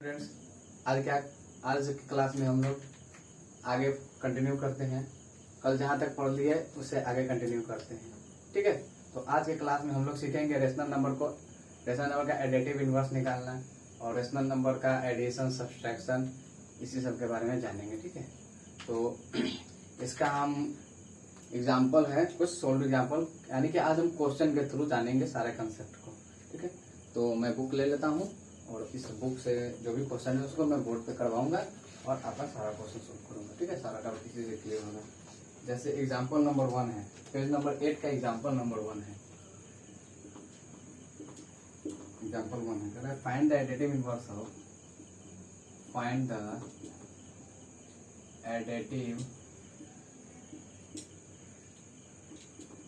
Friends, आज की class में हम लोग आगे कंटिन्यू करते हैं। कल जहाँ तक पढ़ लिए उससे आगे कंटिन्यू करते हैं। ठीक है, तो आज के क्लास में हम लोग सीखेंगे रेशनल नंबर का एडिटिव इनवर्स निकालना और रेशनल नंबर का एडिशन, सब्सट्रैक्शन, इसी सब के बारे में जानेंगे। ठीक है, तो इसका हम एग्जाम्पल है, कुछ सोल्व एग्जाम्पल, यानी कि आज हम क्वेश्चन के थ्रू जानेंगे सारे कंसेप्ट को। ठीक है, तो मैं बुक ले लेता हूँ और इस बुक से जो भी क्वेश्चन है उसको मैं बोर्ड पे करवाऊंगा और आपका सारा क्वेश्चन सोल्व करूंगा। ठीक है, सारा डाउट इसी से क्लियर होगा। जैसे एग्जाम्पल नंबर 1 है, पेज नंबर 8 का एग्जाम्पल नंबर 1 है। एग्जाम्पल 1 है, कह रहा है find the additive inverse of, find the additive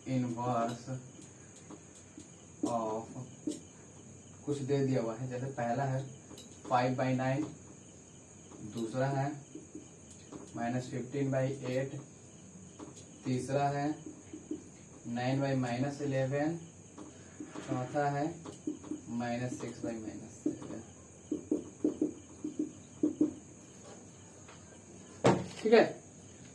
inverse of, कुछ दे दिया हुआ है। जैसे पहला है 5/9, दूसरा है -15/8, तीसरा है 9/-11, चौथा है -6/-7। ठीक है,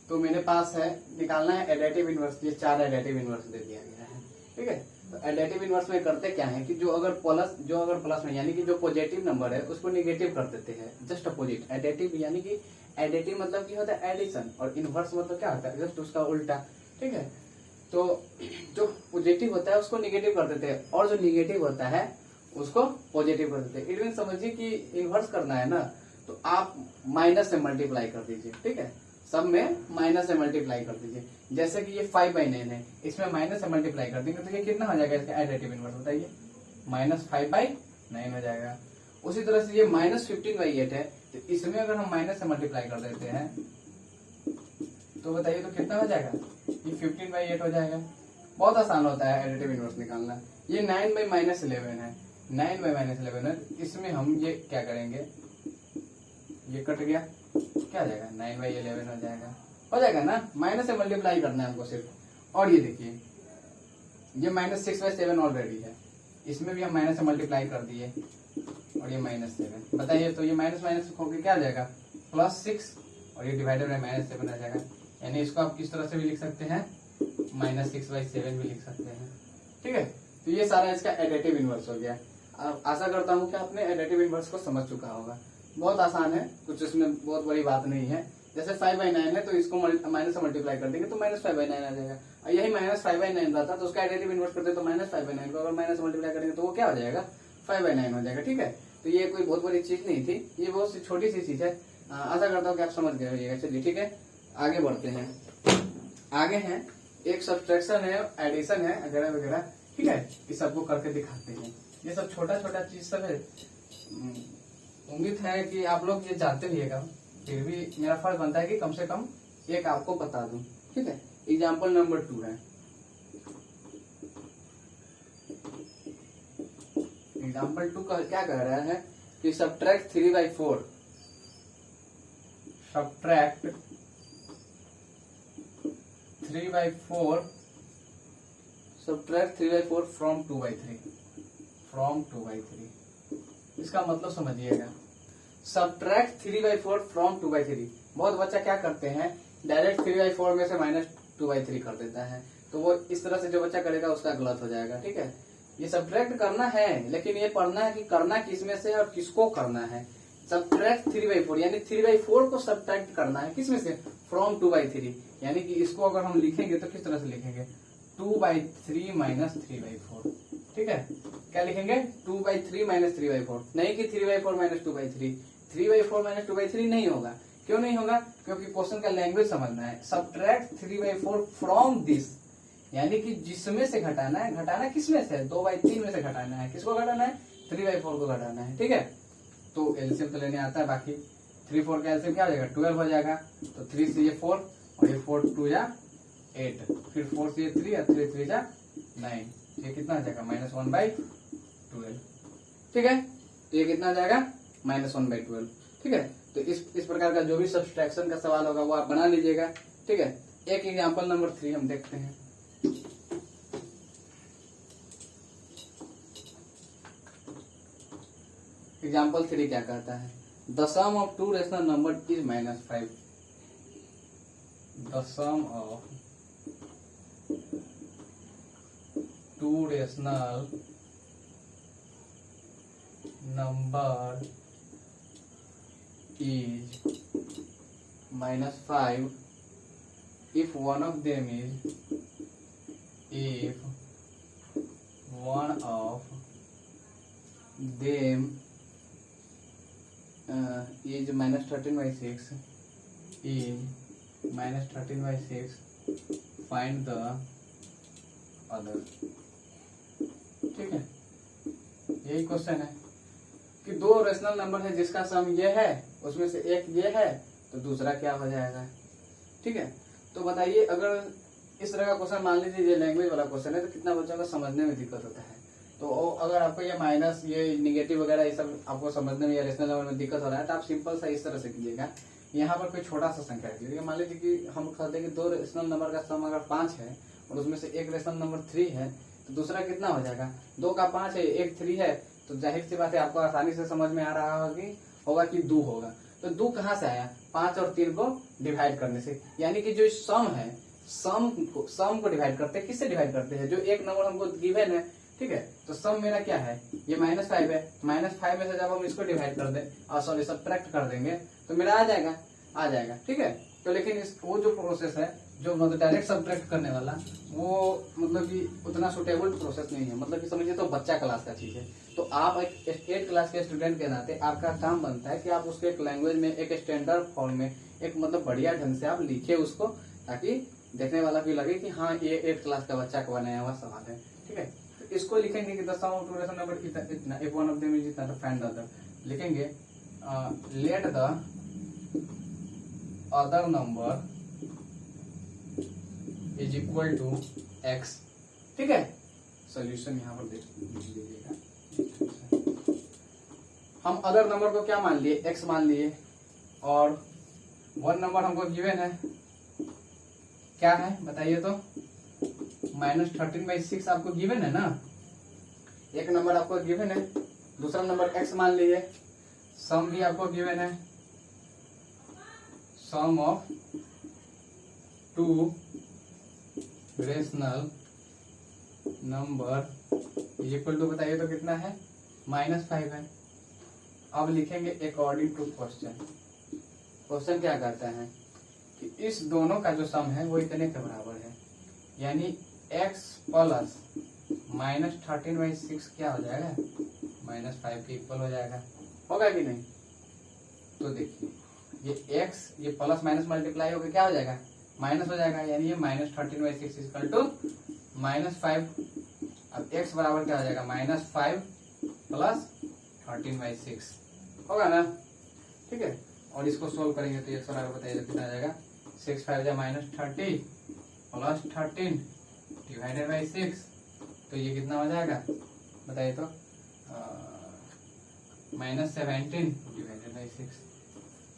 तो मेरे पास है, निकालना है एडिटिव इनवर्स। ये 4 एडिटिव इनवर्स दे दिया गया है। ठीक है, तो एडिटिव इनवर्स में करते क्या है कि जो अगर प्लस में, यानी कि जो पॉजिटिव नंबर है उसको निगेटिव कर देते हैं, जस्ट अपोजिट। एडिटिव यानी कि एडिटिव मतलब क्या होता है, एडिशन, और इनवर्स मतलब क्या होता है, जस्ट उसका उल्टा। ठीक है, तो जो पॉजिटिव होता है उसको निगेटिव कर देते हैं और जो निगेटिव होता है उसको पॉजिटिव कर देते हैं। इट मीन समझिए कि इनवर्स करना है ना, तो आप माइनस से मल्टीप्लाई कर दीजिए। ठीक है, सब में माइनस से मल्टीप्लाई कर दीजिए। जैसे कि ये 5/9 है, इसमें माइनस से मल्टीप्लाई कर देंगे तो ये कितना हो जाएगा, इसका एडिटिव इनवर्स बताइए, -5/9 हो जाएगा। उसी तरह से ये -15/8 है, तो इसमें अगर हम माइनस से मल्टीप्लाई कर देते हैं तो बताइए तो कितना हो जाएगा, ये 15/8 हो जाएगा। बहुत आसान होता है एडिटिव इनवर्स निकालना। ये 9/-11 है, 9/-11 है, इसमें हम ये क्या करेंगे, ये कट गया, क्या हो जाएगा, 9/11 हो जाएगा ना। माइनस से मल्टीप्लाई करना है हमको सिर्फ। और ये देखिए, ये -6/7 ऑलरेडी है, इसमें भी हम माइनस से मल्टीप्लाई कर दिए और ये -7। बताइए तो ये माइनस माइनस होकर क्या आ जाएगा, +6, और ये डिवाइडेड बाय -7 आ जाएगा। यानी इसको आप किस तरह से भी लिख सकते हैं, -6/7 भी लिख सकते हैं। ठीक है, तो ये सारा इसका एडिटिव इनवर्स हो गया। अब आशा करता हूँ कि आपने एडिटिव इनवर्स को समझ चुका होगा। बहुत आसान है, कुछ इसमें बहुत बड़ी बात नहीं है। जैसे 5/9 है तो इसको माइनस से मल्टीप्लाई कर देंगे तो -5/9 आ जाएगा। और यही -5/9 रहता तो उसका एडिटिव इनवर्स करते तो -5/9 को अगर माइनस मल्टीप्लाई करेंगे तो वो क्या हो जाएगा, 5/9 हो जाएगा। ठीक है, तो ये कोई बहुत बड़ी चीज नहीं थी, ये बहुत सी छोटी सी चीज है। आशा करता हूँ कि आप समझ गए होइएगा। चलिए ठीक है, आगे बढ़ते हैं। आगे है एक सब्सट्रैक्शन है, एडिशन है, वगैरह वगैरह। ठीक है, इस सबको करके दिखाते हैं। ये सब छोटा छोटा चीज सब है। उम्मीद है कि आप लोग ये जानते रहिएगा, फिर भी मेरा फर्ज बनता है कि कम से कम एक आपको बता दूं। ठीक है, एग्जाम्पल नंबर 2 है। एग्जाम्पल 2 का क्या कह रहा है कि subtract 3/4, subtract 3/4, subtract 3/4 from 2/3, from 2/3। इसका मतलब समझिएगा, सब्ट्रैक्ट 3/4 फ्रॉम 2/3। बहुत बच्चा क्या करते हैं, डायरेक्ट 3/4 में से -2/3 कर देता है, तो वो इस तरह से जो बच्चा करेगा उसका गलत हो जाएगा। ठीक है, ये सब्ट्रैक्ट करना है, लेकिन ये पढ़ना है कि करना किसमें से और किसको करना है। सब्ट्रैक्ट 3/4 यानी 3/4 को सब्ट्रैक्ट करना है किसमें से, फ्रॉम 2/3। यानी कि इसको अगर हम लिखेंगे तो किस तरह से लिखेंगे, 2/3 - 3/4। ठीक है, क्या लिखेंगे, 2/3 - 3/4, नहीं कि 3/4 - 2/3। 3/4 - 2/3 नहीं होगा। क्यों नहीं होगा, क्योंकि क्वेश्चन का लैंग्वेज समझना है। सब्ट्रैक्ट 3/4 फ्रॉम दिस, यानी कि जिसमें से घटाना है। घटाना किसमें से, 2/3 में से घटाना है। किसको घटाना है, 3/4 को घटाना है। ठीक है, तो एलसीएम तो लेने आता है, बाकी 3/4 का एलसीएम क्या हो जाएगा, 12 हो जाएगा। तो 3 से ये 4 और ये 4 2 जा 8, फिर 4 से ये 3 और 3 3 जा 9, ये कितना आ जाएगा, -1/12। ठीक है, तो ये कितना आ जाएगा, -1/12। ठीक है, तो इस प्रकार का जो भी सब्सट्रैक्शन का सवाल होगा वो आप बना लीजिएगा। ठीक है, एक एग्जांपल नंबर 3 हम देखते हैं। एग्जाम्पल 3 क्या कहता है, the sum of two rational number is -5। The sum of two rational number is -5 if one of them is -13/6 find the other। ठीक है, यही क्वेश्चन है कि दो रेशनल नंबर है जिसका सम ये है, उसमें से एक ये है तो दूसरा क्या हो जाएगा। ठीक है, तो बताइए अगर इस तरह का क्वेश्चन मान लीजिए ये लैंग्वेज वाला क्वेश्चन है तो कितना बच्चों को समझने में दिक्कत होता है। तो अगर आपको ये माइनस ये निगेटिव वगैरह ये सब आपको समझने में या रेशनल नंबर में दिक्कत हो रहा है तो आप सिंपल सा इस तरह से कीजिएगा। यहाँ पर कोई छोटा सा संख्या रख लीजिएगा। मान लीजिए कि हम कहते हैं कि दो रेशनल नंबर का सम अगर 5 है और उसमें से एक रेशनल नंबर 3 है तो दूसरा कितना हो जाएगा। 2 का 5 है, एक 3 है, तो जाहिर सी बात है आपको आसानी से समझ में आ रहा होगा कि 2 होगा। तो 2 कहाँ से आया, 5 और 3 को डिवाइड करने से। यानी कि जो सम है सम को डिवाइड करते हैं, किससे डिवाइड करते हैं, जो एक नंबर हमको गिवन है। ठीक है, तो सम मेरा क्या है, ये -5 है। -5 में से जब हम इसको डिवाइड कर दें और सॉरी सब्ट्रैक्ट कर देंगे तो मेरा आ जाएगा। ठीक है, तो लेकिन वो जो प्रोसेस है जो मतलब डायरेक्ट सब्ट्रैक्ट करने वाला, वो मतलब कि उतना सुटेबल प्रोसेस नहीं है। मतलब कि समझिए तो बच्चा क्लास का चीज है। तो आप एक 8 क्लास के स्टूडेंट के नाते आपका काम बनता है कि आप उसको एक लैंग्वेज में, एक स्टैंडर्ड फॉर्म में, एक मतलब बढ़िया ढंग से आप लिखे उसको, ताकि देखने वाला भी लगे कि हाँ ये 8 क्लास का बच्चा का बनाया हुआ सवाल है। ठीक है, तो इसको लिखेंगे कि the sum of two rational number इतना, if one of them is इतना, फाइंड द अदर। लिखेंगे let the other number is equal to x। ठीक है, सोल्यूशन यहाँ पर देख लीजिएगा। हम अदर नंबर को क्या मान लिए, x मान लिए, और वन नंबर हमको गिवन है, क्या है बताइए तो, -13/6 आपको गिवन है ना। एक नंबर आपको गिवन है, दूसरा नंबर x मान लीजिए, सम भी आपको गिवन है, sum of two rational number is equal to, बताइए तो कितना है, -5 है। अब लिखेंगे अकॉर्डिंग टू क्वेश्चन। क्वेश्चन क्या कहता है कि इस दोनों का जो सम है वो इतने के बराबर है, यानी x प्लस -13/6 क्या हो जाएगा, -5 के इक्वल हो जाएगा। होगा कि नहीं। तो देखिए ये x ये प्लस माइनस मल्टीप्लाई होकर क्या हो जाएगा, माइनस हो जाएगा, यानी ये -13/6 इक्वल टू -5। अब x बराबर क्या हो जाएगा, -5 प्लस 13/6 होगा ना। ठीक है, और इसको सोल्व करेंगे तो x बराबर बताइए कितना आ जाएगा, 6 5 -30 प्लस 13 डिवाइडेड बाई 6, तो ये कितना हो जाएगा बताइए तो, -17 डिवाइडेड बाई 6।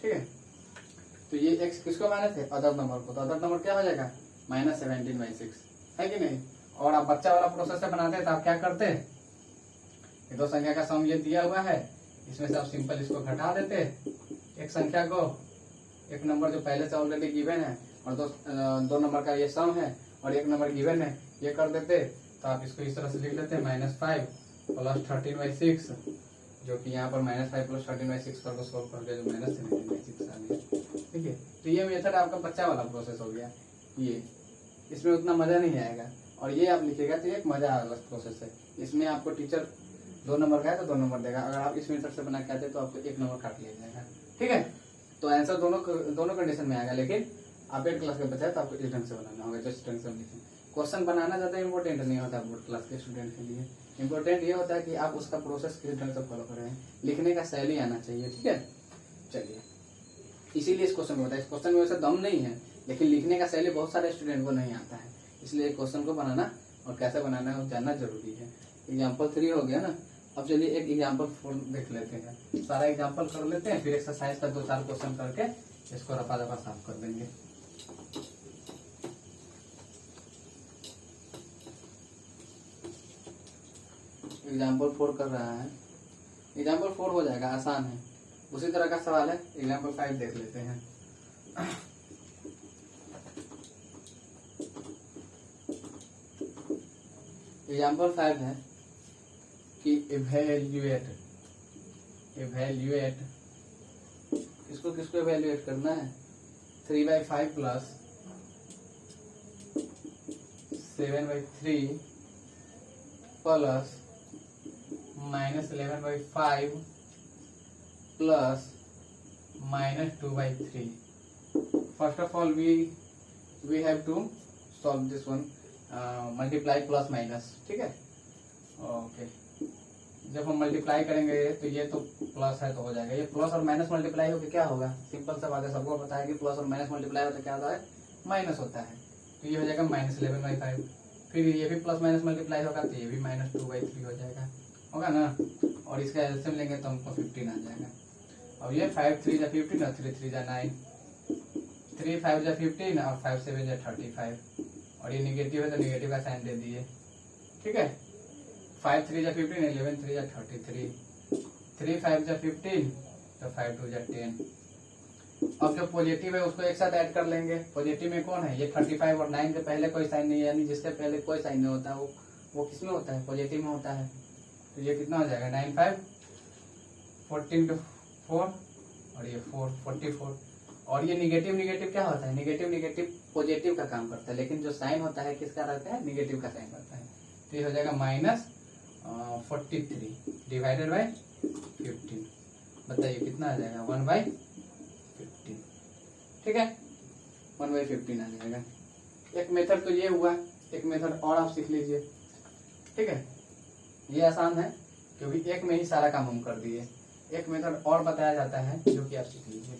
ठीक है, तो ये x किसको माने थे, अदर नंबर को, तो अदर नंबर क्या हो जाएगा, -17/6 है कि नहीं। और आप बच्चा वाला प्रोसेस से बनाते हैं तो आप क्या करते हैं, ये दो संख्या का सम ये दिया हुआ है, इसमें से आप सिंपल इसको घटा देते, एक संख्या को, एक नंबर जो पहले से ऑलरेडी गिवन है और दो नंबर का ये सम है और एक नंबर गिवन है, ये कर देते, तो आप इसको इस तरह से लिख लेते हैं, -5 प्लस 13/6, जो कि यहाँ पर -5 प्लस 13/6 पर सोल्व करके जो -17/6 आ गया। ठीक है, तो ये मेथड आपका बच्चा वाला प्रोसेस हो गया। ये इसमें उतना मजा नहीं आएगा, और ये आप लिखेगा तो एक मजा वाला प्रोसेस है। इसमें आपको टीचर 2 नंबर का है तो 2 नंबर देगा, अगर आप इस मेथड से बना के आते तो आपको 1 नंबर काट लिया जाएगा। ठीक है, तो आंसर दोनों कंडीशन में आएगा, लेकिन आप 8 क्लास के बच्चा है तो आपको इस ढंग से बनाना होगा, जिस ढंग से लिखें। क्वेश्चन बनाना ज्यादा इंपॉर्टेंट नहीं होता बोर्ड क्लास के स्टूडेंट के लिए, इंपॉर्टेंट ये होता है कि आप उसका प्रोसेस किस ढंग से फॉलो कर रहे हैं, लिखने का शैली आना चाहिए। ठीक है, चलिए, इसीलिए इस क्वेश्चन में होता है। इस क्वेश्चन में वैसे दम नहीं है, लेकिन लिखने का शैली बहुत सारे स्टूडेंट को नहीं आता है, इसलिए क्वेश्चन को बनाना और कैसे बनाना है जानना जरूरी है। एग्जाम्पल 3 हो गया ना। अब चलिए एक एग्जाम्पल 4 देख लेते हैं, सारा एग्जाम्पल कर लेते हैं, फिर एक्सरसाइज का 2-4 क्वेश्चन करके इसको रफा दफा साफ कर देंगे। एग्जाम्पल 4 कर रहा है, एग्जाम्पल 4 हो जाएगा, आसान है। उसी तरह का सवाल है, एग्जाम्पल 5 देख लेते हैं। एग्जाम्पल 5 है कि इवेल्युएट इसको किसको इवेल्युएट करना है, 3/5 plus 7/3 plus -11/5 plus -2/3। First of all we have to solve this one, multiply plus minus, ठीक है। ओके, जब हम मल्टीप्लाई करेंगे तो ये तो प्लस है तो हो जाएगा, ये प्लस और माइनस मल्टीप्लाई होकर क्या होगा, सिंपल सा बात है, सबको पता है कि प्लस और माइनस मल्टीप्लाई होता है क्या होता है, माइनस होता है। तो ये हो जाएगा -11/5, फिर ये भी प्लस माइनस मल्टीप्लाई होगा तो ये भी -2/3 हो जाएगा, होगा ना। और इसका एलसीएम लेंगे तो हमको 15 आ जाएगा। अब ये 5 3 जा 15 और 3 3 जा 9, 3 5 जा 15 और 5 7 जा 35, और ये निगेटिव है तो निगेटिव का साइन दे दिए, ठीक है। 5 3 जा 15, 11 3 जा 33, 3 5 जा 15 तो 5 2 जा 10। अब जो पॉजिटिव है उसको एक साथ ऐड कर लेंगे। पॉजिटिव में कौन है, ये 35 और 9 के पहले कोई साइन नहीं है, यानी जिसके पहले कोई साइन नहीं होता वो किसमें होता है, पॉजिटिव में होता है। तो ये कितना हो जाएगा, 9 5 14 to 4 और ये 4 44। और ये निगेटिव क्या होता है, निगेटिव पॉजिटिव का काम करता है, लेकिन जो साइन होता है किसका रहता है, निगेटिव का साइन करता है। तो ये हो जाएगा -43 डिवाइडेड बाय 15। बताइए कितना आ जाएगा, 1/15, ठीक है, 1/15 आ जाएगा। एक मेथड तो ये हुआ, एक मेथड और आप सीख लीजिए, ठीक है। ये आसान है क्योंकि एक में ही सारा काम हम कर दिए। एक मेथड और बताया जाता है जो कि आप सीख लीजिए।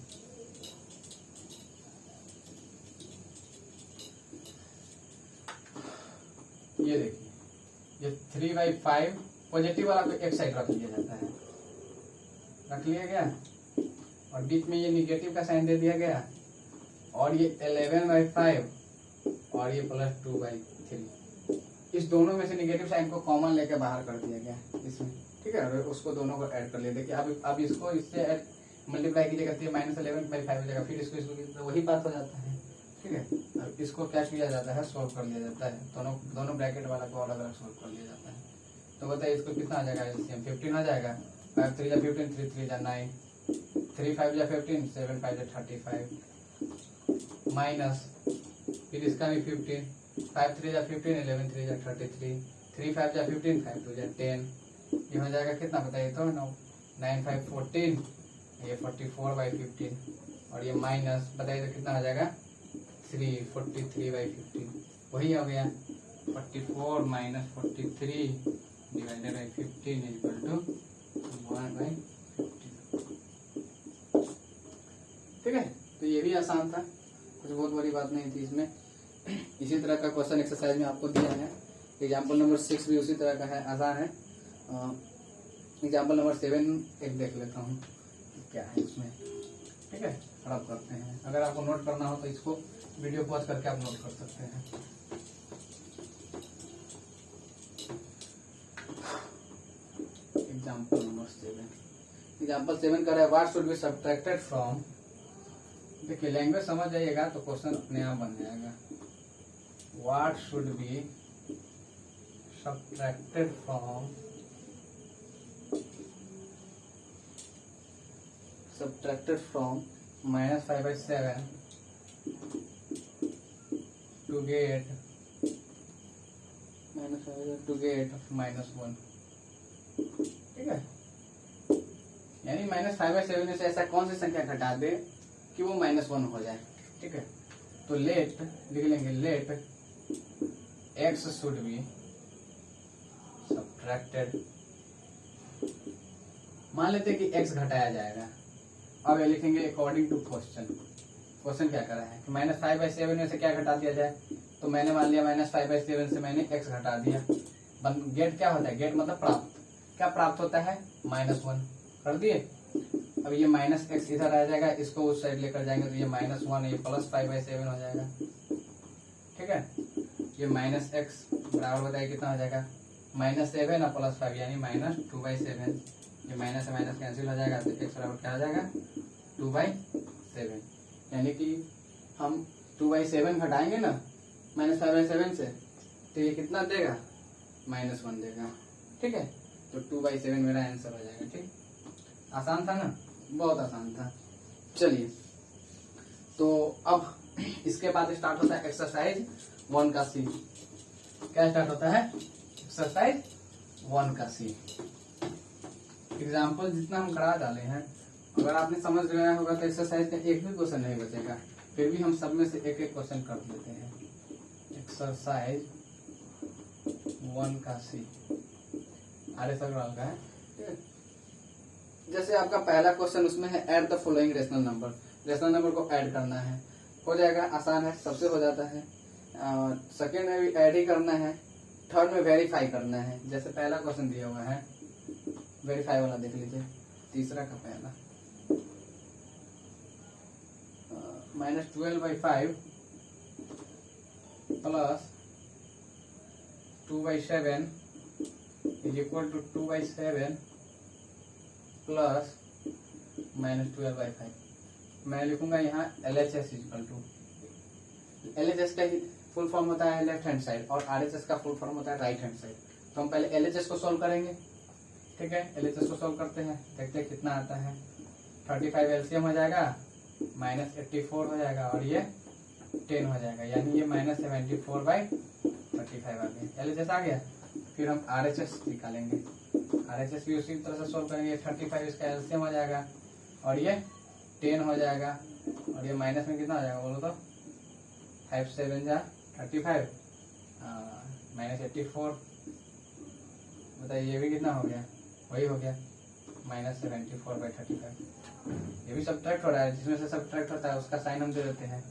ये देखिए, ये 3/5 पॉजिटिव वाला को एक साइड रख लिया जाता है, रख लिया गया, और बीच में ये निगेटिव का साइन दे दिया गया, और ये 11/5 और ये +2/3। इस दोनों में से निगेटिव साइन को कॉमन लेके बाहर कर दिया गया इसमें, ठीक है। और उसको दोनों को ऐड कर लिया। देखिए अब इसको इससे मल्टीप्लाई कीजिएगा तो ये -11/5 हो जाएगा, फिर इसको तो वही बात हो जाता है, ठीक है। अब इसको क्या किया जाता है, सोल्व कर लिया जाता है, दोनों ब्रैकेट वाला को अलग अलग सोल्व कर लिया जाता है। तो बताइए इसको कितना आ जाएगा, 15 आ जाएगा, 5 3 जा 15, 3 3 जा 9, 3 5 जा 15, 7 5 जा 35, माइनस फिर इसका भी 15, 5 3 जा 15, 11 3 जा 33, 3 5 जा 15, 5 2 जा 10। ये हो जाएगा कितना बताइए तो, 9 5 14, ये 44/15, और ये माइनस बताइए तो कितना आ जाएगा, 3 43/15। वही हो गया 44 - 43 डिवाइडेड बाई 15 इक्वल टू 1/15, ठीक है। तो ये भी आसान था, कुछ बहुत बड़ी बात नहीं थी इसमें। इसी तरह का क्वेश्चन एक्सरसाइज में आपको दिया है। एग्जाम्पल नंबर 6 भी उसी तरह का है, आसान है। एग्जाम्पल नंबर 7 एक देख लेता हूँ क्या है इसमें, ठीक है। खराब करते हैं, अगर आपको नोट करना हो तो इसको वीडियो पॉज करके आप नोट कर सकते हैं। एग्जाम्पल नंबर 7 कर रहा है, what should be subtracted from. देखिए लैंग्वेज समझ जाइएगा तो क्वेश्चन अपने आप बन जाएगा। What should be subtracted from -5/7 to get -1, ठीक है। यानी -5/7 में से ऐसा कौन सी संख्या घटा दे कि वो -1 हो जाए, ठीक है। तो लेट लिख लेंगे, let x should be subtracted. मान लेते हैं कि x घटाया जाएगा। अब ये लिखेंगे अकॉर्डिंग टू क्वेश्चन। क्वेश्चन क्या करा है कि -5/7 में से क्या घटा दिया जाए। तो मैंने मान लिया -5/7 से मैंने x घटा दिया। गेट क्या होता है, गेट मतलब प्राप्त। क्या प्राप्त होता है, -1 कर दिए। अब ये -x इधर आ जाएगा, इसको उस साइड लेकर जाएंगे तो ये -1, ये +5/7 हो जाएगा, ठीक है। ये -x बराबर बताइए कितना हो जाएगा, -7 और +5 यानी -2/7। ये माइनस से माइनस कैंसिल हो जाएगा तो x बराबर क्या आ जाएगा 2/7, यानी कि हम 2/7 घटाएंगे ना -5/7 से तो ये कितना देगा -1 देगा। ठीक है, तो 2/7 मेरा आंसर हो जाएगा। ठीक, आसान था ना, बहुत आसान था। चलिए, तो अब इसके बाद स्टार्ट होता है एक्सरसाइज 1 का सी। क्या स्टार्ट होता है? एक्सरसाइज 1 का सी। एग्जाम्पल जितना हम करा डाले हैं, अगर आपने समझ गया होगा तो एक्सरसाइज का एक भी क्वेश्चन नहीं बचेगा। फिर भी हम सब में से एक एक क्वेश्चन कर लेते हैं। एक्सरसाइज 1 का सी आर एस अग्रवाल का है। ठीक है, जैसे आपका पहला क्वेश्चन उसमें है add the following rational number. Rational number को ऐड करना है, हो जाएगा, आसान है, सबसे हो जाता है। सेकेंड में भी ऐड ही करना है, थर्ड में वेरीफाई करना है। जैसे पहला क्वेश्चन दिया हुआ है, वेरीफाई वाला देख लीजिए। तीसरा का पहला -12/5 plus 2/7 is equal to 2/7 plus -12/5। मैं लिखूंगा यहाँ LHS इक्वल टू, LHS का फुल फॉर्म होता है लेफ्ट हैंड साइड और RHS का फुल फॉर्म होता है राइट हैंड साइड। तो हम पहले LHS को सॉल्व करेंगे। ठीक है, LHS को सॉल्व करते हैं, देखते हैं कितना आता है। 35 LCM हो जाएगा, -84 हो जाएगा और ये 10 हो जाएगा, यानी ये -74/35 आ गया। LHS आ गया। फिर हम RHS निकालेंगे। RHS भी उसी तरह से सॉल्व करेंगे। 35 इसका LCM हो जाएगा और ये 10 हो जाएगा और ये माइनस में कितना हो जाएगा बोलो तो? 5 7 जा 35 -84। बताइए ये भी कितना हो गया? वही हो गया -74/35। ये भी सब्ट्रैक्ट हो रहा है, जिसमें से सब्ट्रैक्ट होता है उसका साइन हम दे देते हैं।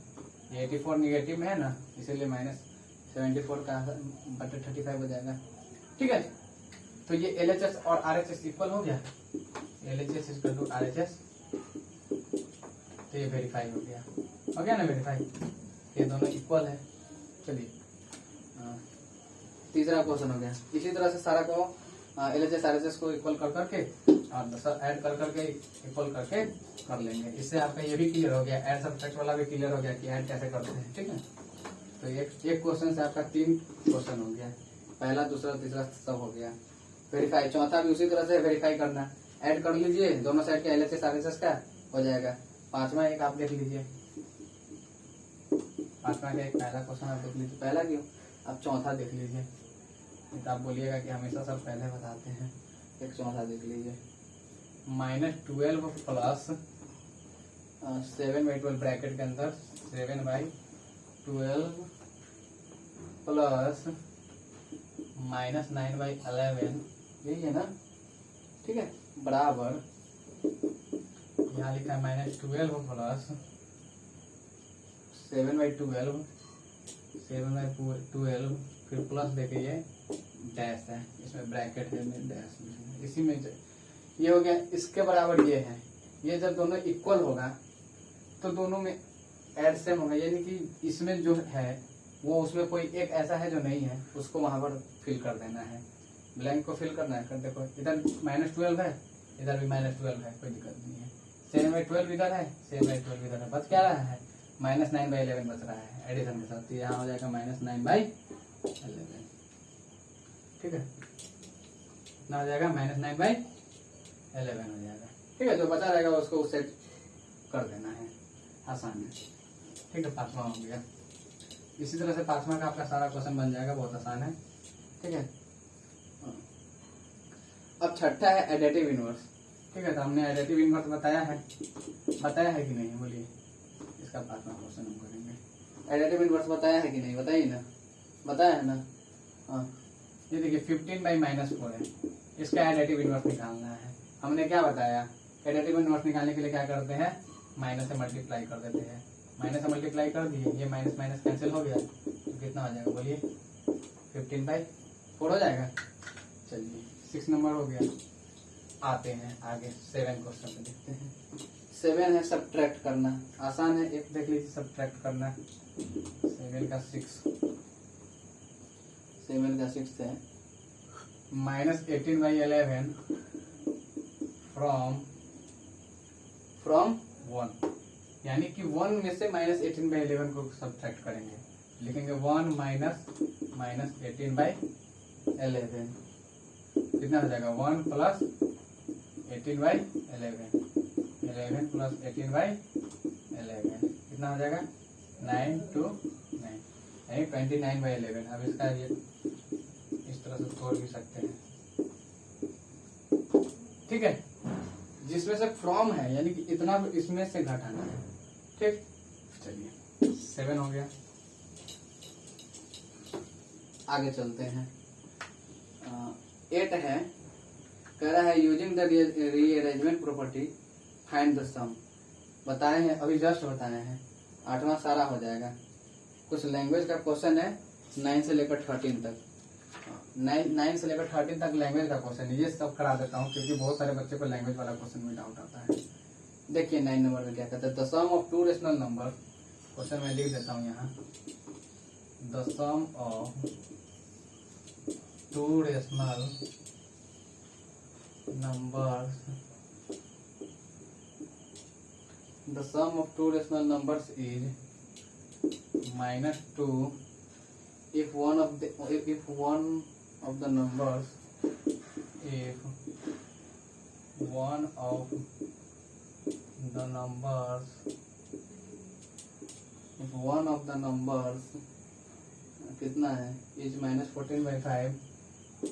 ये 84 निगेटिव में है ना, इसीलिए -74 का बटे 35 हो जाएगा। ठीक है, तो ये LHS और RHS इक्वल हो गया। LHS इक्वल टू RHS, तो ये वेरीफाई हो गया ना वेरीफाई, ये दोनों इक्वल है। चलिए, तीसरा क्वेश्चन हो गया। इसी तरह से सारा को LHS RHS को इक्वल कर करके और ऐड कर करके इक्वल करके कर लेंगे। इससे आपका ये भी क्लियर हो गया, ऐड सब्ट्रैक्ट वाला भी क्लियर हो गया कि ऐड कैसे करते हैं। ठीक है, तो एक क्वेश्चन से आपका 3 क्वेश्चन हो गया, पहला दूसरा तीसरा सब हो गया। वेरीफाई चौथा भी उसी तरह से वेरीफाई करना, ऐड कर लीजिए दोनों साइड के LHS RHS का हो जाएगा। पांचवा एक आप देख लीजिए, पांचवा का एक पहला क्वेश्चन आप देख लीजिए। पहला क्यों, आप चौथा देख लीजिए, तो आप बोलिएगा कि हमेशा सब पहले बताते हैं। एक चौथा देख लीजिए, -12 प्लस 7/12 ब्रैकेट के अंदर 7/12 प्लस -9/11, यही है ना? ठीक है, बराबर यहाँ लिखा है -12 प्लस 7/12 फिर प्लस देखिए ये डैश है, इसमें ब्रैकेट है में डैश है, इसी में ये हो गया। इसके बराबर ये है। ये जब दोनों इक्वल होगा तो दोनों में ऐड सेम होगा, यानी कि इसमें जो है वो उसमें कोई एक ऐसा है जो नहीं है, उसको वहां पर फिल कर देना है, ब्लैंक को फिल करना है। कर देखो, इधर -12 है, इधर भी -12 है, कोई दिक्कत नहीं है। 7/12 इधर है, 7/12 इधर है, बच क्या रहा है? -9/11 बच रहा है एडिशन के साथ। यहाँ हो जाएगा -9/11। ठीक है, कितना हो जाएगा? -9/11 हो जाएगा। ठीक है, जो बचा रहेगा उसको उससे कर देना है, आसान है। ठीक है, पांचवा हो गया। इसी तरह से पांचवा का आपका सारा क्वेश्चन बन जाएगा, बहुत आसान है। ठीक है, अब छठा है एडिटिव इनवर्स। ठीक है, तो हमने एडिटिव इनवर्स बताया है कि नहीं? बोलिए, इसका पांचवा क्वेश्चन हम करेंगे। एडिटिव इनवर्स बताया है कि नहीं? बताइए ना, बताया है ना? हाँ, ये देखिए 15/-4 है, इसका एडिटिव इनवर्स निकालना है। हमने क्या बताया? एडिटिव इनवर्स निकालने के लिए क्या करते हैं? माइनस से मल्टीप्लाई कर देते हैं। माइनस से मल्टीप्लाई कर दिए, ये माइनस माइनस कैंसिल हो गया, तो कितना हो जाएगा बोलिए? 15/4 हो जाएगा। चलिए, 6 नंबर हो गया। आते हैं आगे 7 क्वेश्चन में, देखते हैं। 7 है सब्ट्रैक्ट करना, आसान है। एक देख लीजिए सब्ट्रैक्ट करना। 7 का 6 है -18/11 फ्रॉम 1, यानी कि 1 में से -18/11 को सब्ट्रैक्ट करेंगे, लिखेंगे 1 माइनस 18/11, कितना हो जाएगा 1 प्लस 18/11, 11 प्लस 18/11 कितना हो जाएगा 9 to 9, यानी 29/11। अब इसका ये इस तरह से तोड़ भी सकते हैं, ठीक है। जिसमें से फ्रॉम है यानी कि इतना इसमें से घटाना है, ठीक। चलिए 7 हो गया, आगे चलते हैं। 8 है, कह रहा है using the rearrangement property find the sum. बताए हैं, अभी जस्ट बताए हैं, 8वां सारा हो जाएगा। कुछ लैंग्वेज का क्वेश्चन है 9 से लेकर 13 तक, 9 से लेकर 13 तक लैंग्वेज का क्वेश्चन है। ये सब करा देता हूँ क्योंकि बहुत सारे बच्चे को लैंग्वेज वाला क्वेश्चन में डाउट आता है। देखिए 9 नंबर में क्या कहता है, the sum of 2 rational number. Question में लिख देता हूँ यहाँ, the sum of 2 rational numbers, the sum of 2 rational numbers is -2 if one of the numbers if one of the numbers कितना है इज -14/5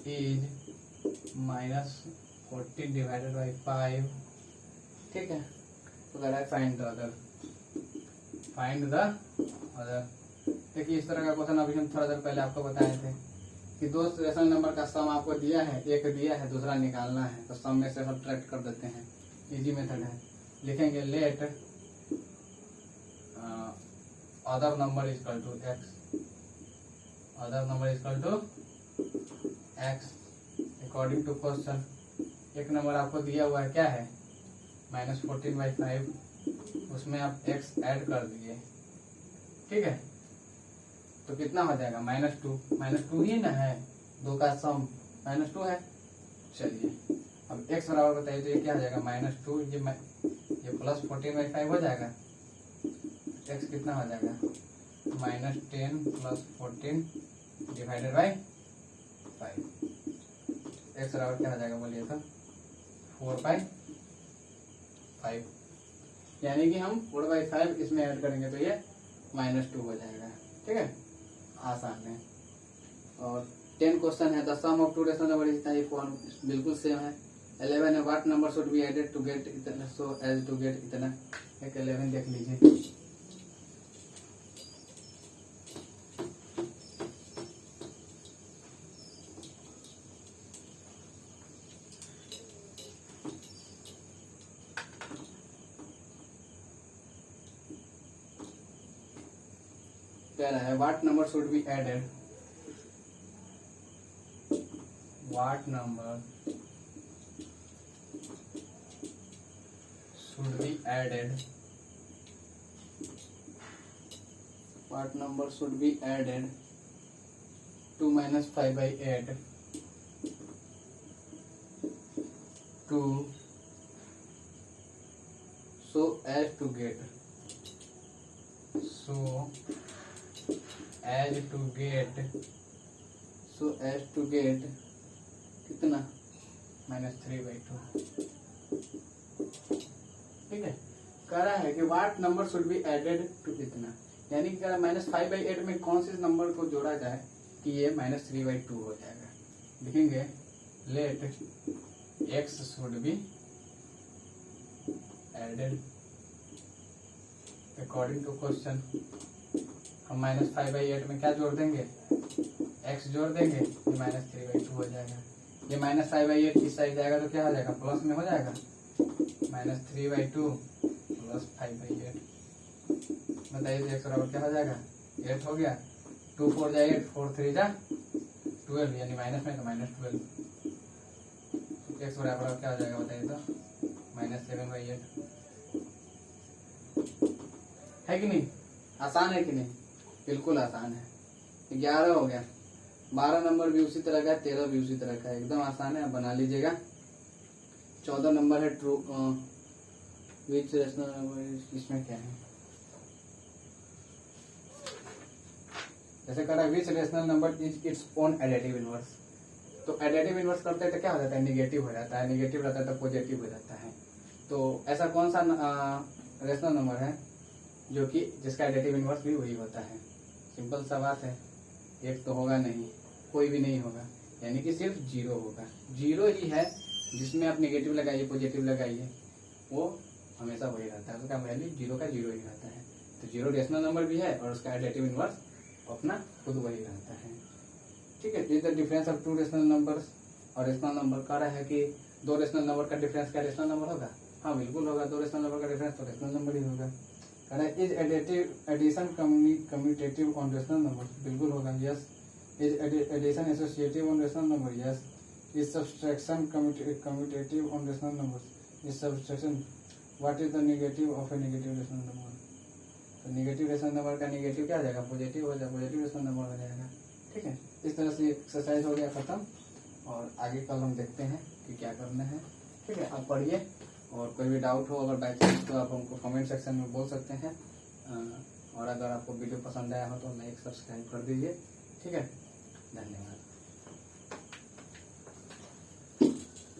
इज -14 डिवाइडेड बाई 5, ठीक है। तो कह रहा है फाइंड द अदर। देखिए इस तरह का क्वेश्चन अभी हम थोड़ा देर पहले आपको बताए थे कि 2 रेशनल नंबर का सम आपको दिया है, एक दिया है दूसरा निकालना है, तो सम में से सब्ट्रैक्ट कर देते हैं, इजी मेथड है। लिखेंगे let other number equal to x according to question. एक नंबर आपको दिया हुआ है, क्या है -14/5, उसमें आप x ऐड कर दिए, ठीक है। तो कितना हो जाएगा -2 ही ना है, 2 का सम -2 है। चलिए अब x बराबर बताइए, तो ये क्या हो जाएगा -2, ये प्लस 14/5 हो जाएगा, x कितना हो जाएगा -10 प्लस 14 डिवाइडेड बाई 5। x बराबर क्या हो जाएगा बोलिए तो 4/5, यानी कि हम 4/5 इसमें ऐड करेंगे तो ये -2 हो जाएगा, ठीक है। आसान है। और 10 क्वेश्चन है, the sum of 2 rational number is type 1, बिल्कुल सेम है। 11 है, what number should be added to get इतना, सो एज टू गेट इतना। एक 11 देख लीजिए, कह रहा है what number should be added, what number should be added, what number should be added to -5/8 to so as to get कितना -3/2, ठीक है। कह रहा है कि what number should be added to इतना, यानी कि कह रहा है -5/8 में कौन से नंबर को जोड़ा जाए कि ये -3/2 हो जाएगा। लिखेंगे let x should be added according to question. हम -5/8 में क्या जोड़ देंगे, x जोड़ देंगे, ये -3/2 हो जाएगा। ये -5/8 किस साइड जाएगा तो क्या हो जाएगा, प्लस में हो जाएगा, -3/2 प्लस 5/8। बताइए तो x बराबर क्या हो जाएगा, 8 हो गया, 2 4 जा 8, 4 3 जा 12, यानी माइनस में तो -12। x बराबर क्या हो जाएगा बताइए तो -7/8, है कि नहीं। आसान है कि नहीं, बिल्कुल आसान है। 11 हो गया, 12 नंबर भी उसी तरह का है, 13 भी उसी तरह का है, एकदम आसान है, आप बना लीजिएगा। 14 नंबर है ट्रू विच रेशनल नंबर, इसमें क्या है, जैसे कह रहा है which rational number is its own additive inverse. तो एडिटिव इनवर्स करते हैं तो क्या हो जाता है, निगेटिव हो जाता है, निगेटिव रहता है तो पॉजिटिव हो जाता है। तो ऐसा कौन सा रेशनल नंबर है जो कि जिसका एडिटिव इनवर्स भी वही होता है? सिंपल सा बात है, एक तो होगा नहीं, कोई भी नहीं होगा, यानी कि सिर्फ जीरो होगा। जीरो ही है जिसमें आप निगेटिव लगाइए पॉजिटिव लगाइए वो हमेशा वही रहता है, उसका वैल्यू जीरो का जीरो ही रहता है। तो जीरो रेशनल नंबर भी है और उसका एडिटिव इनवर्स अपना खुद वही रहता है। ठीक है, this the difference of two rational numbers. और रेशनल नंबर कह रहा है कि दो रेशनल नंबर का डिफरेंस क्या रेशनल नंबर होगा? हाँ बिल्कुल होगा, दो रेशनल नंबर का डिफरेंस तो रेशनल नंबर ही होगा। कह रहा है is additive addition commutative on rational number, बिल्कुल होगा, yes. Is addition associative on rational number, yes. Is subtraction commutative on rational number, is subtraction. What is the negative of A negative rational number? तो negative rational number का negative क्या हो जाएगा, positive हो जाएगा, positive rational number हो जाएगा। ठीक है, इस तरह से एक्सरसाइज हो गया खत्म, और आगे कल हम देखते हैं कि क्या करना है। ठीक है, आप पढ़िए, और कोई भी डाउट हो अगर बाई चांस तो आप हमको कमेंट सेक्शन में बोल सकते हैं। और अगर आपको वीडियो पसंद आया हो तो लाइक सब्सक्राइब कर दीजिए। ठीक है, धन्यवाद।